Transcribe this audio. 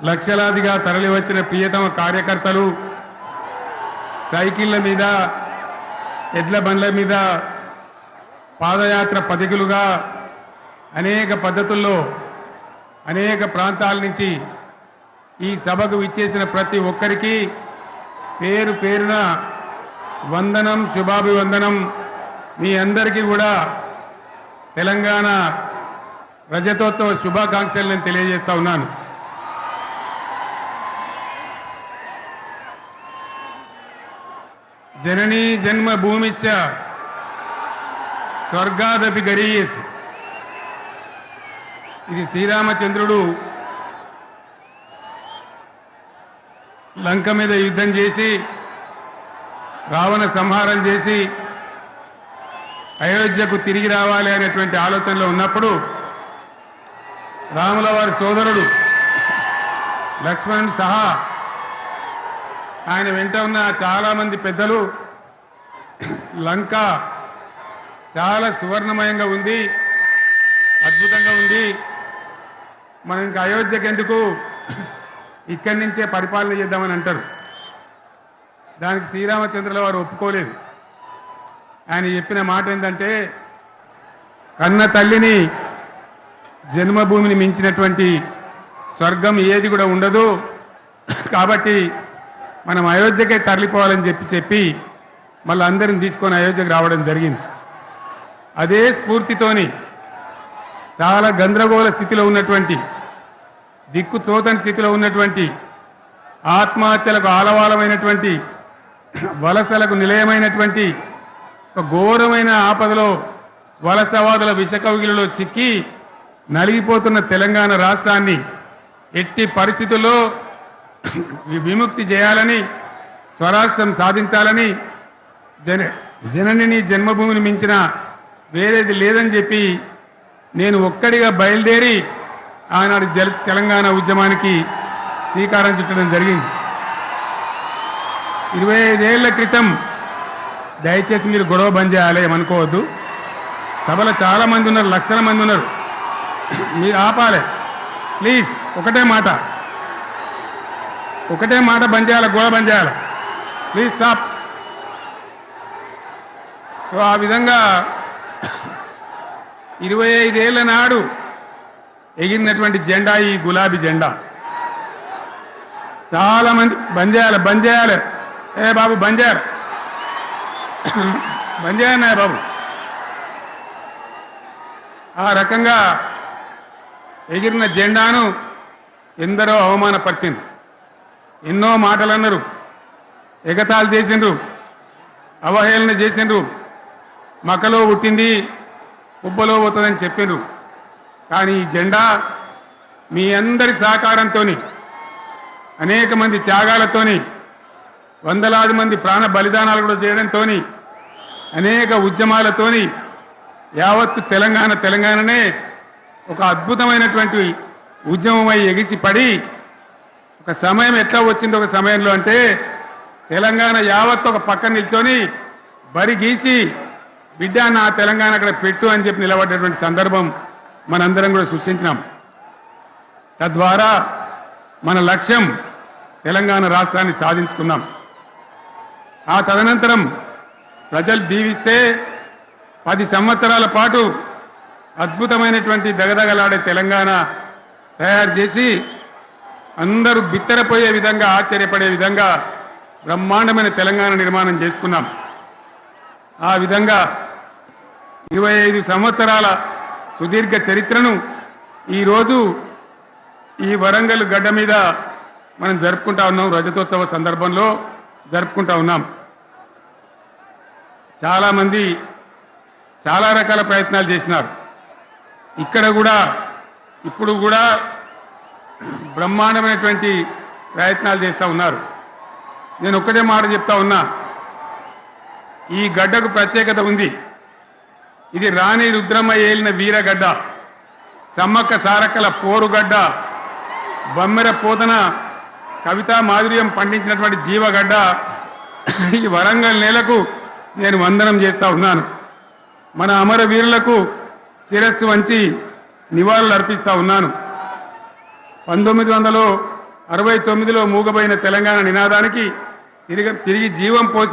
లక్షలాదిగా తరలివచ్చిన ప్రియతమ కార్యకర్తలు సైకిళ్ల మీద ఎడ్ల బండ్ల మీద పాదయాత్ర పథికులుగా అనేక పద్ధతుల్లో అనేక ప్రాంతాల నుంచి ఈ సభకు విచ్చేసిన ప్రతి ఒక్కరికి పేరు పేరున వందనం శుభాభివందనం. మీ అందరికీ కూడా తెలంగాణ రజతోత్సవ శుభాకాంక్షలు నేను తెలియజేస్తా ఉన్నాను. జననీ జన్మభూమిశ్చ స్వర్గాదపి గరీయస్. ఇది శ్రీరామచంద్రుడు లంక మీద యుద్ధం చేసి రావణ సంహారం చేసి అయోధ్యకు తిరిగి రావాలి అనేటువంటి ఆలోచనలో ఉన్నప్పుడు రాముల వారి సోదరుడు లక్ష్మణుడు సహా ఆయన వెంట ఉన్న చాలామంది పెద్దలు లంక చాలా సువర్ణమయంగా ఉంది, అద్భుతంగా ఉంది, మనం ఇంకా అయోధ్యకు ఎందుకు ఇక్కడి నుంచే పరిపాలన చేద్దామని అంటారు. దానికి శ్రీరామచంద్రుల వారు ఒప్పుకోలేదు. ఆయన చెప్పిన మాట ఏంటంటే, కన్న తల్లిని జన్మభూమిని మించినటువంటి స్వర్గం ఏది కూడా ఉండదు, కాబట్టి మనం అయోధ్యకే తరలిపోవాలని చెప్పి మళ్ళీ అందరిని తీసుకొని అయోధ్యకు రావడం జరిగింది. అదే స్ఫూర్తితోని చాలా గందరగోళ స్థితిలో ఉన్నటువంటి, దిక్కు తోతని స్థితిలో ఉన్నటువంటి, ఆత్మహత్యలకు ఆలవాలమైనటువంటి, వలసలకు నిలయమైనటువంటి ఒక ఘోరమైన ఆపదలో వలసవాదుల విషకవిగిలలో చిక్కి నలిగిపోతున్న తెలంగాణ రాష్ట్రాన్ని ఎట్టి పరిస్థితుల్లో విముక్తి చేయాలని, స్వరాష్ట్రం సాధించాలని, జననిని జన్మభూమిని మించిన వేరేది లేదని చెప్పి నేను ఒక్కడిగా బయలుదేరి ఆనాడు తెలంగాణ ఉద్యమానికి శ్రీకారం చుట్టడం జరిగింది. 25 ఏళ్ల క్రితం, దయచేసి మీరు గొడవ బంద్ చేయాలి ఏమనుకోవద్దు, సభలో చాలామంది ఉన్నారు, లక్షల మంది ఉన్నారు, మీరు ఆపాలి ప్లీజ్. ఒకటే మాట బంద్ చేయాలి, గొడవ బంద్ చేయాలి ప్లీజ్, స్టాప్. సో ఆ విధంగా 25 ఏళ్ల నాడు ఎగిరినటువంటి జెండా ఈ గులాబీ జెండా. చాలామంది బంద్ చేయాలి, ఏ బాబు బంద్ చేయాలి బాబు. ఆ రకంగా ఎగిరిన జెండాను ఎందరో అవమానపరిచింది, ఎన్నో మాటలు అన్నారు, ఎగతాళి చేసిండ్రు, అవహేళన చేసిండ్రు, మకలో పుట్టింది ఉబ్బలో పోతుందని చెప్పిండ్రు. కానీ ఈ జెండా మీ అందరి సహకారంతో, అనేక మంది త్యాగాలతోని, వందలాది మంది ప్రాణ బలిదానాలు కూడా చేయడంతో, అనేక ఉద్యమాలతోని యావత్తు తెలంగాణనే ఒక అద్భుతమైనటువంటి ఉద్యమమై ఎగిసిపడి, ఒక సమయం ఎట్లా వచ్చింది, ఒక సమయంలో అంటే తెలంగాణ యావత్తు ఒక పక్కన నిల్చొని బరి గీసి బిడ్డ నా తెలంగాణ అక్కడ పెట్టు అని చెప్పి నిలబడ్డటువంటి సందర్భం మనందరం కూడా సృష్టించినాం. తద్వారా మన లక్ష్యం తెలంగాణ రాష్ట్రాన్ని సాధించుకున్నాం. ఆ తదనంతరం ప్రజలు దీవిస్తే 10 సంవత్సరాల పాటు అద్భుతమైనటువంటి దగదగలాడే తెలంగాణ తయారు చేసి అందరూ బిత్తరపోయే విధంగా, ఆశ్చర్యపడే విధంగా బ్రహ్మాండమైన తెలంగాణ నిర్మాణం చేసుకున్నాం. ఆ విధంగా 25 సంవత్సరాల సుదీర్ఘ చరిత్రను ఈరోజు ఈ వరంగల్ గడ్డ మీద మనం జరుపుకుంటా ఉన్నాం, రజతోత్సవ సందర్భంలో జరుపుకుంటా ఉన్నాం. చాలామంది చాలా రకాల ప్రయత్నాలు చేసినారు. ఇక్కడ కూడా ఇప్పుడు కూడా బ్రహ్మాండమైనటువంటి ప్రయత్నాలు చేస్తూ ఉన్నారు. నేను ఒక్కటే మాట చెప్తా ఉన్నా, ఈ గడ్డకు ప్రత్యేకత ఉంది. ఇది రాణి రుద్రమ్మ ఏలిన వీరగడ్డ, సమ్మక్క సారక్కల పోరుగడ్డ, బమ్మెర పోతన కవితా మాధుర్యం పండించినటువంటి జీవగడ్డ. ఈ వరంగల్ నేలకు నేను వందనం చేస్తూ ఉన్నాను. మన అమరవీరులకు శిరస్సు వంచి నివాళులు అర్పిస్తూ ఉన్నాను. 69లో మూగబోయిన తెలంగాణ నినాదానికి తిరిగి జీవం పోసి